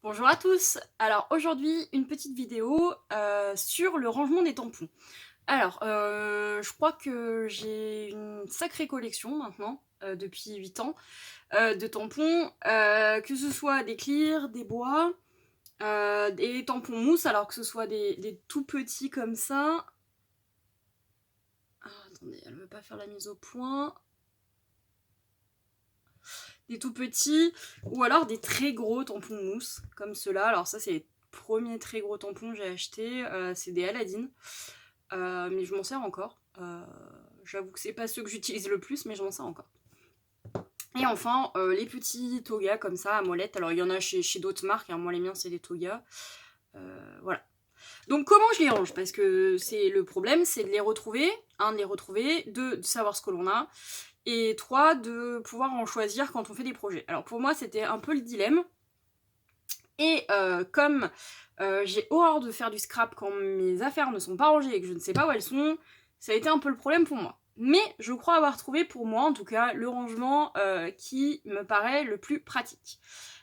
Bonjour à tous. Alors aujourd'hui une petite vidéo sur le rangement des tampons. Alors je crois que j'ai une sacrée collection maintenant, depuis 8 ans, de tampons, que ce soit des clears, des bois, des tampons mousse, alors que ce soit des tout petits comme ça. Ah, attendez, elle veut pas faire la mise au point. Des tout petits, ou alors des très gros tampons mousse, comme ceux-là. Alors ça c'est les premiers très gros tampons que j'ai achetés, c'est des Aladdin. Mais je m'en sers encore. J'avoue que c'est pas ceux que j'utilise le plus, mais je m'en sers encore. Et enfin, les petits togas comme ça, à molette. Alors il y en a chez d'autres marques, hein. Moi les miens c'est des togas. Voilà. Donc comment je les range? Parce que c'est le problème, c'est de les retrouver, de les retrouver, de savoir ce que l'on a, et 3, de pouvoir en choisir quand on fait des projets. Alors pour moi c'était un peu le dilemme, et comme j'ai horreur de faire du scrap quand mes affaires ne sont pas rangées et que je ne sais pas où elles sont, ça a été un peu le problème pour moi. Mais je crois avoir trouvé pour moi en tout cas le rangement qui me paraît le plus pratique.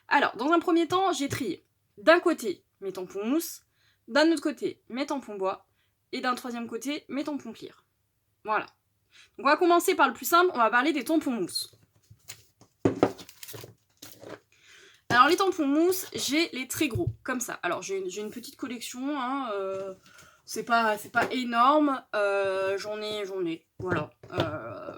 Alors dans un premier temps j'ai trié d'un côté mes tampons mousse, d'un autre côté mes tampons bois, et d'un troisième côté mes tampons clear. Voilà. Donc on va commencer par le plus simple, on va parler des tampons mousse. Alors les tampons mousse, j'ai les très gros, comme ça. Alors j'ai une petite collection, hein, c'est pas énorme, j'en ai, voilà.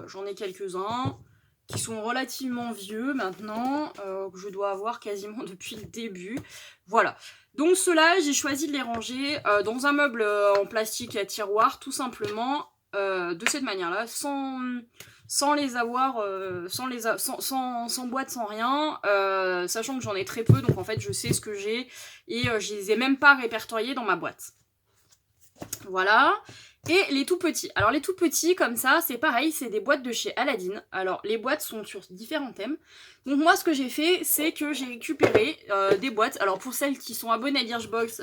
J'en ai quelques-uns qui sont relativement vieux maintenant, que je dois avoir quasiment depuis le début. Voilà. Donc ceux-là, j'ai choisi de les ranger dans un meuble en plastique à tiroir, tout simplement, de cette manière-là, sans les avoir, sans boîte, sans rien, sachant que j'en ai très peu, donc en fait je sais ce que j'ai, et je les ai même pas répertoriés dans ma boîte. Voilà. Et les tout petits. Alors les tout petits comme ça, c'est pareil, c'est des boîtes de chez Aladdin. Alors les boîtes sont sur différents thèmes. Donc moi ce que j'ai fait, c'est que j'ai récupéré des boîtes. Alors pour celles qui sont abonnées à Birchbox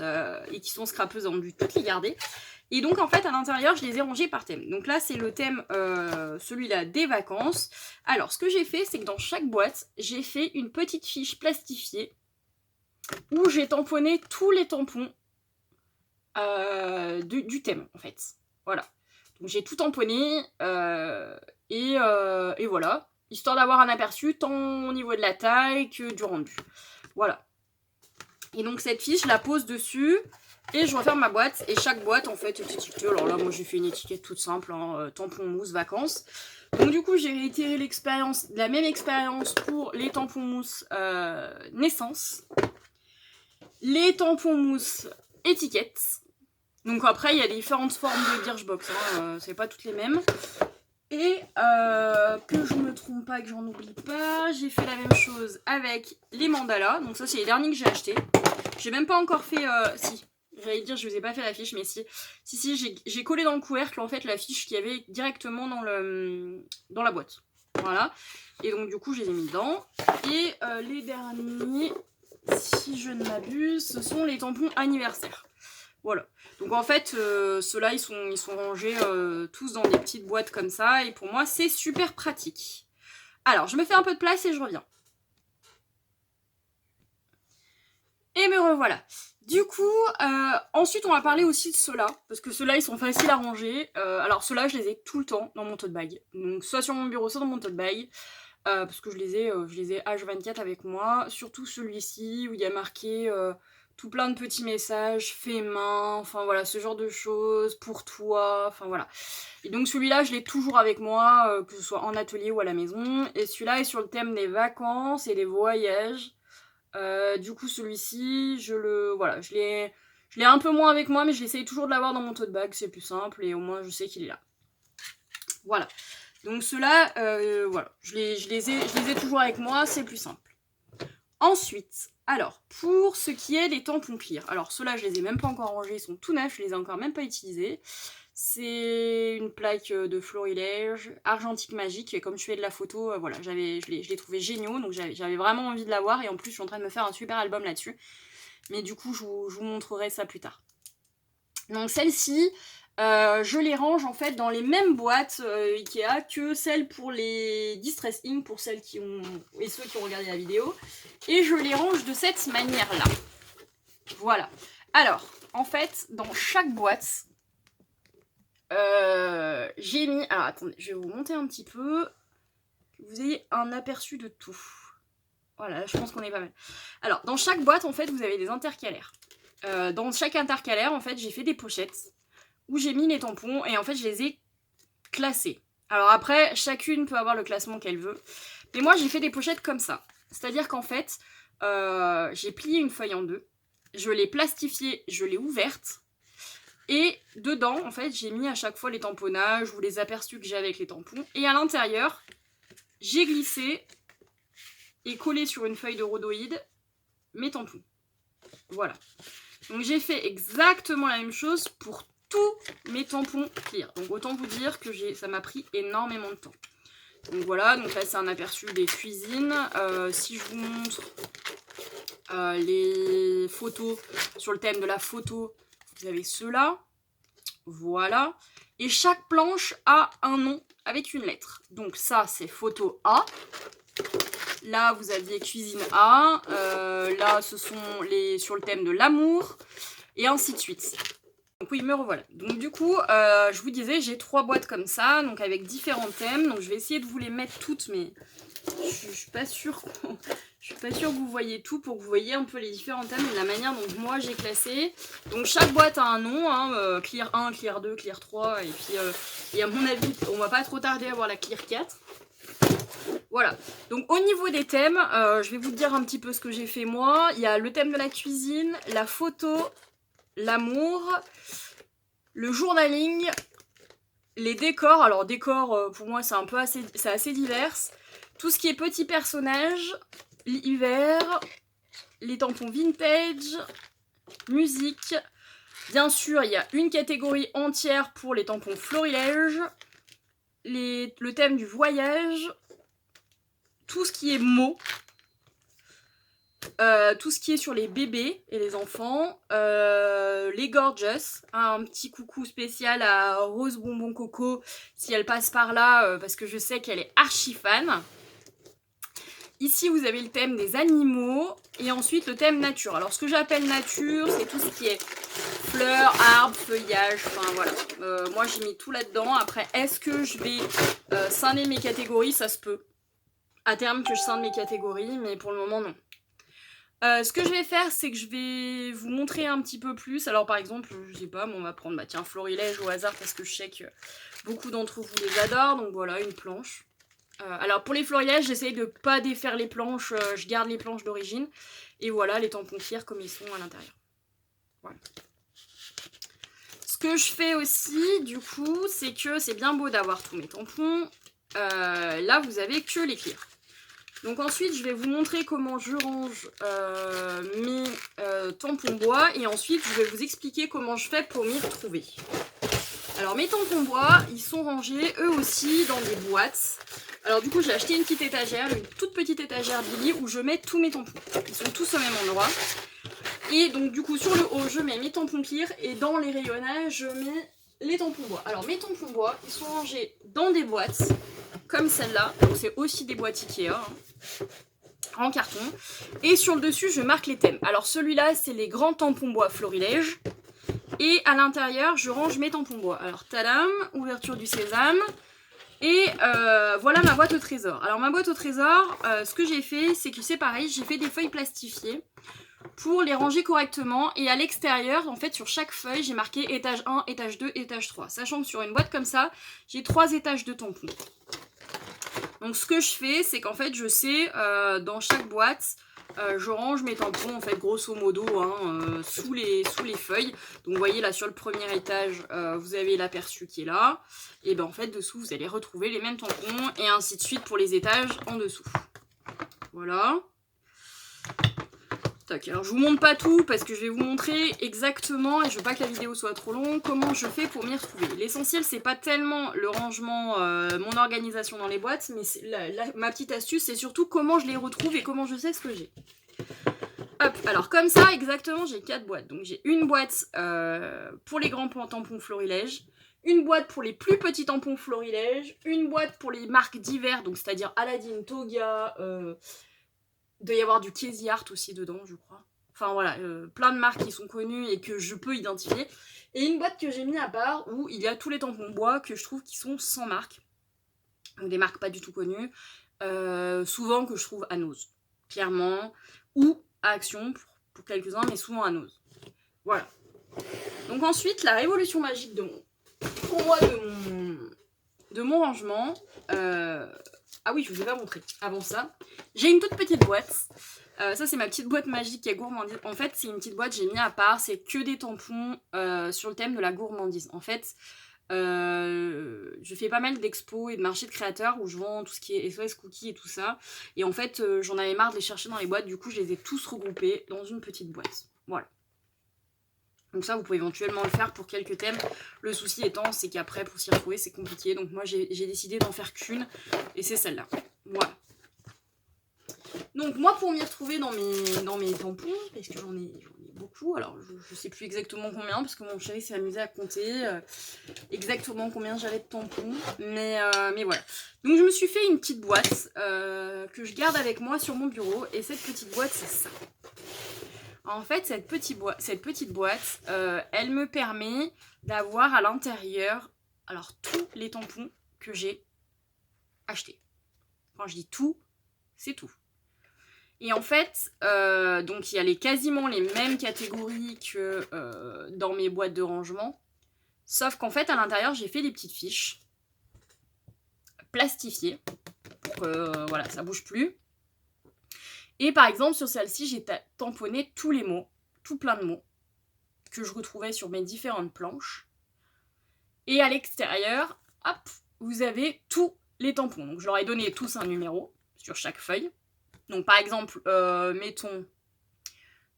et qui sont scrapeuses, ont dû toutes les garder. Et donc en fait à l'intérieur je les ai rangées par thème. Donc là c'est le thème, celui-là des vacances. Alors ce que j'ai fait, c'est que dans chaque boîte, j'ai fait une petite fiche plastifiée où j'ai tamponné tous les tampons du thème en fait. Voilà. Donc j'ai tout tamponné et voilà. Histoire d'avoir un aperçu tant au niveau de la taille que du rendu. Voilà. Et donc cette fiche, je la pose dessus et je referme ma boîte. Et chaque boîte en fait est étiquetée. Alors là moi j'ai fait une étiquette toute simple, hein, tampon mousse vacances. Donc du coup j'ai réitéré l'expérience, la même expérience pour les tampons mousse naissance. Les tampons mousse étiquettes. Donc après, il y a différentes formes de Birchbox, hein, c'est pas toutes les mêmes. Et que je me trompe pas, que j'en oublie pas, j'ai fait la même chose avec les mandalas. Donc ça, c'est les derniers que j'ai achetés. J'ai même pas encore fait... si, j'allais dire, je vous ai pas fait la fiche, mais si. Si, j'ai collé dans le couvercle, en fait, la fiche qu'il y avait directement dans la boîte. Voilà. Et donc, du coup, je les ai mis dedans. Et les derniers, si je ne m'abuse, ce sont les tampons anniversaires. Voilà. Donc en fait, ceux-là, ils sont rangés tous dans des petites boîtes comme ça. Et pour moi, c'est super pratique. Alors, je me fais un peu de place et je reviens. Et me revoilà. Du coup, ensuite, on va parler aussi de ceux-là. Parce que ceux-là, ils sont faciles à ranger. Alors, ceux-là, je les ai tout le temps dans mon tote bag. Donc, soit sur mon bureau, soit dans mon tote bag. Parce que je les ai H24 avec moi. Surtout celui-ci, où il y a marqué... tout plein de petits messages, fait main, enfin voilà, ce genre de choses, pour toi, enfin voilà. Et donc celui-là, je l'ai toujours avec moi, que ce soit en atelier ou à la maison. Et celui-là est sur le thème des vacances et des voyages. Du coup, celui-ci, voilà, je l'ai un peu moins avec moi, mais je l'essaye toujours de l'avoir dans mon tote bag, c'est plus simple, et au moins je sais qu'il est là. Voilà. Donc ceux-là, voilà, je les ai toujours avec moi, c'est plus simple. Ensuite, alors, pour ce qui est des tampons clear, alors ceux-là, je les ai même pas encore rangés, ils sont tout neufs, je les ai encore même pas utilisés. C'est une plaque de florilège, argentique magique, et comme je fais de la photo, voilà, je l'ai trouvé géniaux, donc j'avais vraiment envie de l'avoir, et en plus, je suis en train de me faire un super album là-dessus. Mais du coup, je vous montrerai ça plus tard. Donc celle-ci, je les range en fait dans les mêmes boîtes Ikea que celles pour les Distress Ink, pour celles qui ont et ceux qui ont regardé la vidéo. Et je les range de cette manière-là. Voilà. Alors, en fait, dans chaque boîte, j'ai mis... Alors, attendez, je vais vous monter un petit peu, que vous ayez un aperçu de tout. Voilà, je pense qu'on est pas mal. Alors, dans chaque boîte, en fait, vous avez des intercalaires. Dans chaque intercalaire, en fait, j'ai fait des pochettes où j'ai mis les tampons et en fait, je les ai classés. Alors après, chacune peut avoir le classement qu'elle veut. Mais moi, j'ai fait des pochettes comme ça. C'est-à-dire qu'en fait, j'ai plié une feuille en deux. Je l'ai plastifiée, je l'ai ouverte. Et dedans, en fait, j'ai mis à chaque fois les tamponnages ou les aperçus que j'ai avec les tampons. Et à l'intérieur, j'ai glissé et collé sur une feuille de rhodoïde mes tampons. Voilà. Donc j'ai fait exactement la même chose pour tous mes tampons clear. Donc autant vous dire que ça m'a pris énormément de temps. Donc voilà, donc là c'est un aperçu des cuisines. Si je vous montre les photos sur le thème de la photo, vous avez ceux-là. Voilà. Et chaque planche a un nom avec une lettre. Donc ça c'est photo A. Là vous aviez cuisine A. Là ce sont sur le thème de l'amour. Et ainsi de suite. Donc oui, me revoilà. Donc du coup, je vous disais, j'ai 3 boîtes comme ça, donc avec différents thèmes. Donc je vais essayer de vous les mettre toutes, mais je suis pas sûre que vous voyez tout pour que vous voyez un peu les différents thèmes et la manière dont moi j'ai classé. Donc chaque boîte a un nom, hein, Clear 1, Clear 2, Clear 3, et puis et à mon avis, on va pas trop tarder à voir la Clear 4. Voilà, donc au niveau des thèmes, je vais vous dire un petit peu ce que j'ai fait moi. Il y a le thème de la cuisine, la photo, l'amour, le journaling, les décors. Alors décors pour moi c'est assez divers. Tout ce qui est petits personnages, l'hiver, les tampons vintage, musique. Bien sûr il y a une catégorie entière pour les tampons florilège, le thème du voyage, tout ce qui est mots. Tout ce qui est sur les bébés et les enfants, les gorgeous, un petit coucou spécial à Rose Bonbon Coco si elle passe par là parce que je sais qu'elle est archi fan. Ici vous avez le thème des animaux et ensuite le thème nature. Alors ce que j'appelle nature c'est tout ce qui est fleurs, arbres, feuillages, enfin voilà. Moi j'ai mis tout là-dedans. Après est-ce que je vais scinder mes catégories? Ça se peut. À terme que je scinde mes catégories mais pour le moment non. Ce que je vais faire, c'est que je vais vous montrer un petit peu plus. Alors par exemple, je sais pas, on va prendre tiens, florilège au hasard parce que je sais que beaucoup d'entre vous les adorent. Donc voilà, une planche. Alors pour les florilèges, j'essaye de pas défaire les planches, je garde les planches d'origine. Et voilà, les tampons clear comme ils sont à l'intérieur. Voilà. Ce que je fais aussi, du coup, c'est que c'est bien beau d'avoir tous mes tampons. Là, vous avez que les clear. Donc ensuite, je vais vous montrer comment je range mes tampons bois et ensuite, je vais vous expliquer comment je fais pour m'y retrouver. Alors mes tampons bois, ils sont rangés eux aussi dans des boîtes. Alors du coup, j'ai acheté une petite étagère, une toute petite étagère Billy où je mets tous mes tampons. Ils sont tous au même endroit. Et donc du coup, sur le haut, je mets mes tampons clear et dans les rayonnages, je mets les tampons bois. Alors mes tampons bois, ils sont rangés dans des boîtes comme celle-là. Donc c'est aussi des boîtes Ikea. Hein. En carton. Et sur le dessus, je marque les thèmes. Alors celui-là, c'est les grands tampons bois florilège. Et à l'intérieur, je range mes tampons bois. Alors, tadam, ouverture du sésame. Et voilà ma boîte au trésor. Alors ma boîte au trésor, ce que j'ai fait, c'est que c'est pareil, j'ai fait des feuilles plastifiées pour les ranger correctement. Et à l'extérieur, en fait, sur chaque feuille, j'ai marqué étage 1, étage 2, étage 3. Sachant que sur une boîte comme ça, j'ai 3 étages de tampons. Donc ce que je fais, c'est qu'en fait, je sais, dans chaque boîte, je range mes tampons, en fait, grosso modo, hein, sous les feuilles. Donc vous voyez, là, sur le premier étage, vous avez l'aperçu qui est là. Et ben en fait, dessous, vous allez retrouver les mêmes tampons, et ainsi de suite pour les étages en dessous. Voilà. Tac, alors je vous montre pas tout parce que je vais vous montrer exactement, et je veux pas que la vidéo soit trop longue, comment je fais pour m'y retrouver. L'essentiel c'est pas tellement le rangement, mon organisation dans les boîtes, mais ma petite astuce c'est surtout comment je les retrouve et comment je sais ce que j'ai. Hop, Alors comme ça, exactement, j'ai 4 boîtes. Donc j'ai une boîte pour les grands tampons Florilège, une boîte pour les plus petits tampons Florilège, une boîte pour les marques divers, donc c'est-à-dire Aladdin, Toga, il doit y avoir du Casey Art aussi dedans, je crois. Enfin voilà, plein de marques qui sont connues et que je peux identifier. Et une boîte que j'ai mis à part où il y a tous les tampons bois que je trouve qui sont sans marque. Donc des marques pas du tout connues. Souvent que je trouve à Nose, clairement. Ou à Action pour quelques-uns, mais souvent à Nose. Voilà. Donc ensuite, la révolution magique pour moi de mon rangement. Ah oui, je vous ai pas montré. Avant ça, j'ai une toute petite boîte. Ça, c'est ma petite boîte magique qui est gourmandise. En fait, c'est une petite boîte que j'ai mis à part. C'est que des tampons sur le thème de la gourmandise. En fait, je fais pas mal d'expos et de marchés de créateurs où je vends tout ce qui est SOS Cookies et tout ça. Et en fait, j'en avais marre de les chercher dans les boîtes. Du coup, je les ai tous regroupés dans une petite boîte. Voilà. Donc ça, vous pouvez éventuellement le faire pour quelques thèmes. Le souci étant, c'est qu'après, pour s'y retrouver, c'est compliqué. Donc moi, j'ai décidé d'en faire qu'une. Et c'est celle-là. Voilà. Donc moi, pour m'y retrouver dans mes tampons, parce que j'en ai beaucoup, alors je sais plus exactement combien, parce que mon chéri s'est amusé à compter exactement combien j'avais de tampons. Mais voilà. Donc je me suis fait une petite boîte que je garde avec moi sur mon bureau. Et cette petite boîte, c'est ça. En fait, cette petite boîte, elle me permet d'avoir à l'intérieur, alors tous les tampons que j'ai achetés. Quand je dis tout, c'est tout. Et en fait, donc il y a quasiment les mêmes catégories que dans mes boîtes de rangement. Sauf qu'en fait, à l'intérieur, j'ai fait des petites fiches plastifiées pour que voilà, ça bouge plus. Et par exemple, sur celle-ci, j'ai tamponné tous les mots, tout plein de mots, que je retrouvais sur mes différentes planches. Et à l'extérieur, hop, vous avez tous les tampons. Donc je leur ai donné tous un numéro sur chaque feuille. Donc par exemple, mettons,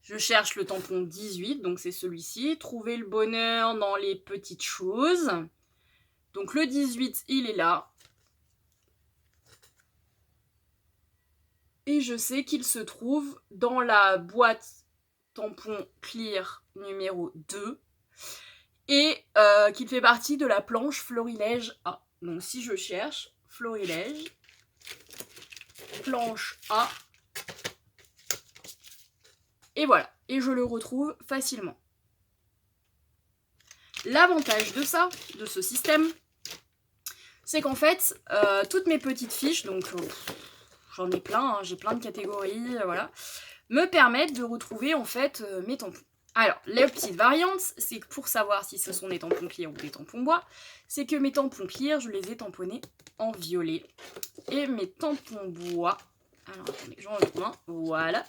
je cherche le tampon 18, donc c'est celui-ci. Trouver le bonheur dans les petites choses. Donc le 18, il est là. Et je sais qu'il se trouve dans la boîte tampon clear numéro 2. Et qu'il fait partie de la planche Florilège A. Donc si je cherche Florilège, planche A, et voilà, et je le retrouve facilement. L'avantage de ça, de ce système, c'est qu'en fait, toutes mes petites fiches, donc j'en ai plein, hein, j'ai plein de catégories, voilà, me permettent de retrouver en fait mes tampons. Alors, les petites variantes, c'est que pour savoir si ce sont des tampons clear ou des tampons bois, c'est que mes tampons clear, je les ai tamponnés en violet. Et mes tampons bois, alors attendez que j'en retrouve un, voilà,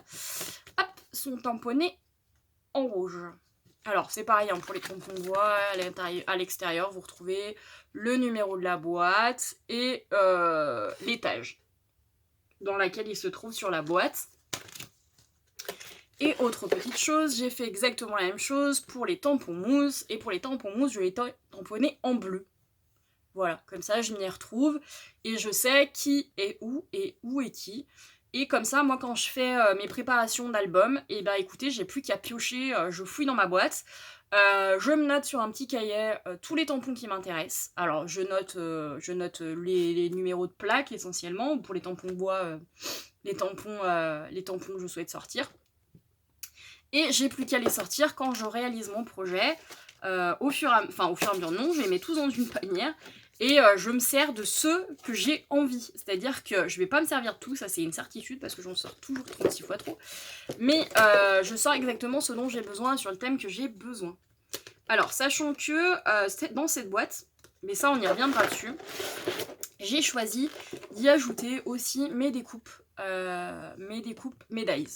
hop, sont tamponnés en rouge. Alors, c'est pareil hein, pour les tampons bois, à l'extérieur, vous retrouvez le numéro de la boîte et l'étage dans laquelle il se trouve sur la boîte. Et autre petite chose, j'ai fait exactement la même chose pour les tampons mousse. Et pour les tampons mousse, je les tamponner en bleu. Voilà, comme ça je m'y retrouve. Et je sais qui est où et où est qui. Et comme ça, moi quand je fais mes préparations d'album, et bah écoutez, j'ai plus qu'à piocher, je fouille dans ma boîte. Je me note sur un petit cahier tous les tampons qui m'intéressent. Alors je note les numéros de plaques essentiellement. Ou pour les tampons bois, les tampons que je souhaite sortir. Et j'ai plus qu'à les sortir quand je réalise mon projet. Au fur et à mesure, non, je les mets tous dans une panière. Et je me sers de ceux que j'ai envie. C'est-à-dire que je vais pas me servir de tout, ça c'est une certitude, parce que j'en sors toujours 36 fois trop. Mais je sors exactement ce dont j'ai besoin sur le thème que j'ai besoin. Alors, sachant que dans cette boîte, mais ça on y reviendra dessus, j'ai choisi d'y ajouter aussi mes découpes médailles.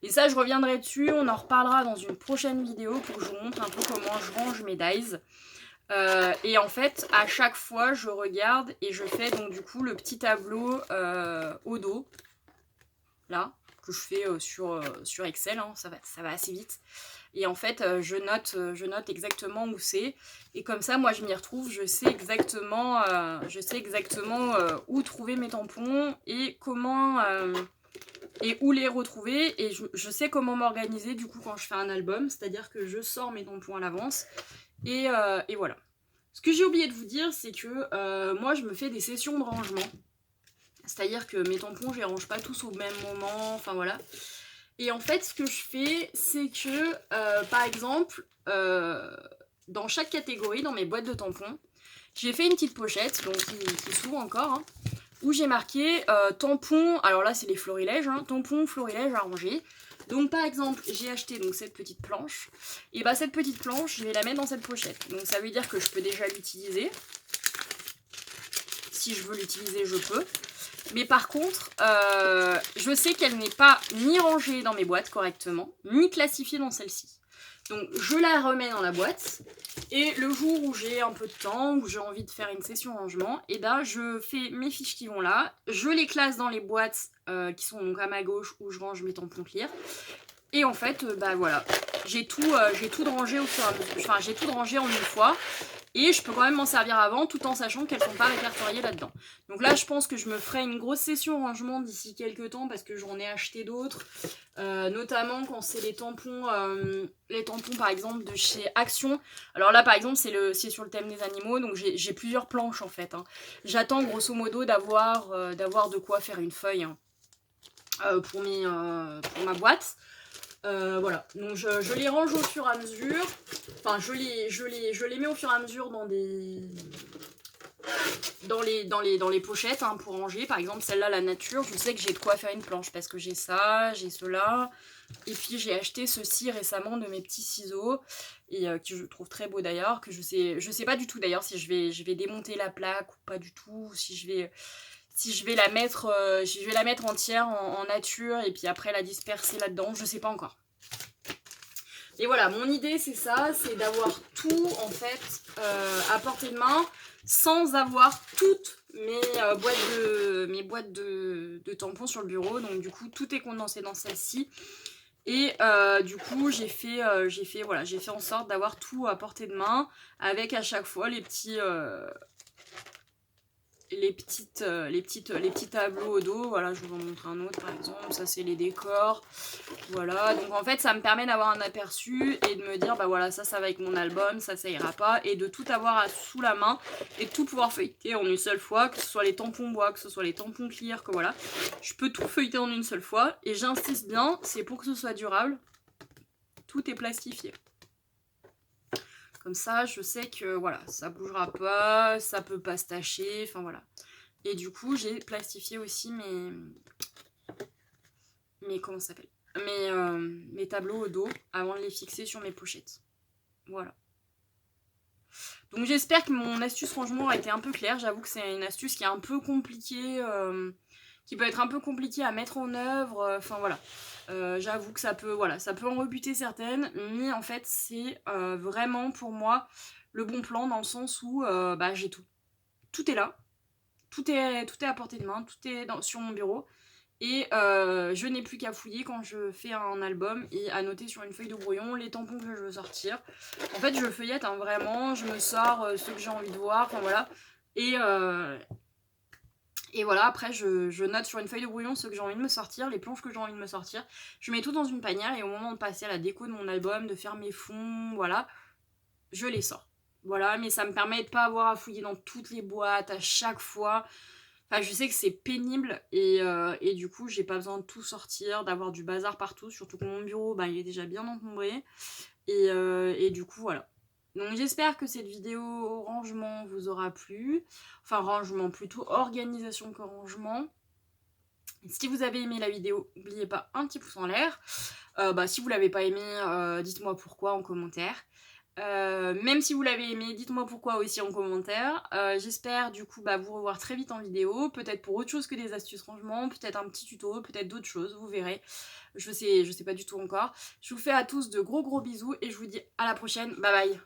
Et ça, je reviendrai dessus, on en reparlera dans une prochaine vidéo pour que je vous montre un peu comment je range mes dies. Et en fait, à chaque fois, je regarde et je fais donc du coup le petit tableau au dos, là, que je fais sur Excel, hein, ça va assez vite. Et en fait, je note exactement où c'est. Et comme ça, moi, je m'y retrouve, je sais exactement où trouver mes tampons et comment et où les retrouver, et je sais comment m'organiser du coup quand je fais un album, c'est-à-dire que je sors mes tampons à l'avance, et voilà. Ce que j'ai oublié de vous dire, c'est que moi je me fais des sessions de rangement, c'est-à-dire que mes tampons je les range pas tous au même moment, enfin voilà. Et en fait ce que je fais, c'est que par exemple, dans chaque catégorie, dans mes boîtes de tampons, j'ai fait une petite pochette, donc qui s'ouvre encore, hein, où j'ai marqué tampons, alors là c'est les florilèges, hein, tampons, florilèges à ranger. Donc par exemple, j'ai acheté donc cette petite planche, et bah cette petite planche, je vais la mettre dans cette pochette. Donc ça veut dire que je peux déjà l'utiliser. Si je veux l'utiliser, je peux. Mais par contre, je sais qu'elle n'est pas ni rangée dans mes boîtes correctement, ni classifiée dans celle-ci. Donc je la remets dans la boîte, et le jour où j'ai un peu de temps, où j'ai envie de faire une session rangement, et ben je fais mes fiches qui vont là, je les classe dans les boîtes qui sont donc à ma gauche où je range mes tampons clear. Et en fait, bah voilà, j'ai tout de rangé au fur et à mesure, enfin j'ai tout de rangé en une fois. Et je peux quand même m'en servir avant tout en sachant qu'elles sont pas répertoriées là-dedans. Donc là je pense que je me ferai une grosse session rangement d'ici quelques temps parce que j'en ai acheté d'autres. Notamment quand c'est les tampons par exemple de chez Action. Alors là par exemple c'est sur le thème des animaux, donc j'ai plusieurs planches en fait. Hein. J'attends grosso modo d'avoir de quoi faire une feuille pour ma boîte. Voilà, donc je les range au fur et à mesure. Enfin, je les mets au fur et à mesure dans les pochettes hein, pour ranger. Par exemple, celle-là, la nature, je sais que j'ai de quoi faire une planche parce que j'ai ça, j'ai cela. Et puis j'ai acheté ceci récemment de mes petits ciseaux et que je trouve très beau d'ailleurs. Que je sais pas du tout d'ailleurs si je vais démonter la plaque ou pas du tout, si je vais la mettre entière en nature et puis après la disperser là-dedans, je sais pas encore. Et voilà, mon idée c'est ça, c'est d'avoir tout en fait à portée de main sans avoir toutes mes boîtes de tampons sur le bureau. Donc du coup tout est condensé dans celle-ci. Et du coup j'ai fait en sorte d'avoir tout à portée de main avec à chaque fois les petits tableaux au dos. Voilà, je vous en montre un autre par exemple, ça c'est les décors, voilà, donc en fait ça me permet d'avoir un aperçu et de me dire bah voilà, ça va avec mon album, ça ira pas, et de tout avoir sous la main et de tout pouvoir feuilleter en une seule fois, que ce soit les tampons bois, que ce soit les tampons clear, que voilà, je peux tout feuilleter en une seule fois. Et j'insiste bien, c'est pour que ce soit durable, tout est plastifié. Comme ça, je sais que voilà, ça bougera pas, ça peut pas se tacher, enfin voilà. Et du coup, j'ai plastifié aussi comment ça s'appelle, mes tableaux au dos avant de les fixer sur mes pochettes. Voilà. Donc j'espère que mon astuce rangement a été un peu claire. J'avoue que c'est une astuce qui est un peu compliquée, qui peut être un peu compliquée à mettre en œuvre. Enfin voilà. J'avoue que ça peut en rebuter certaines, mais en fait c'est vraiment pour moi le bon plan dans le sens où j'ai tout. Tout est là, tout est à portée de main, tout est sur mon bureau, et je n'ai plus qu'à fouiller quand je fais un album et à noter sur une feuille de brouillon les tampons que je veux sortir. En fait je feuillette hein, vraiment, je me sors ceux que j'ai envie de voir, enfin voilà, et voilà, après je note sur une feuille de brouillon ceux que j'ai envie de me sortir, les planches que j'ai envie de me sortir. Je mets tout dans une panière et au moment de passer à la déco de mon album, de faire mes fonds, voilà, je les sors. Voilà, mais ça me permet de pas avoir à fouiller dans toutes les boîtes à chaque fois. Enfin, je sais que c'est pénible et du coup, j'ai pas besoin de tout sortir, d'avoir du bazar partout, surtout que mon bureau, il est déjà bien encombré. Et du coup, voilà. Donc j'espère que cette vidéo rangement vous aura plu. Enfin, rangement, plutôt organisation que rangement. Si vous avez aimé la vidéo, n'oubliez pas un petit pouce en l'air. Si vous l'avez pas aimé, dites-moi pourquoi en commentaire. Même si vous l'avez aimé, dites-moi pourquoi aussi en commentaire. J'espère du coup vous revoir très vite en vidéo, peut-être pour autre chose que des astuces rangement, peut-être un petit tuto, peut-être d'autres choses, vous verrez. Je sais pas du tout encore. Je vous fais à tous de gros bisous et je vous dis à la prochaine, bye bye.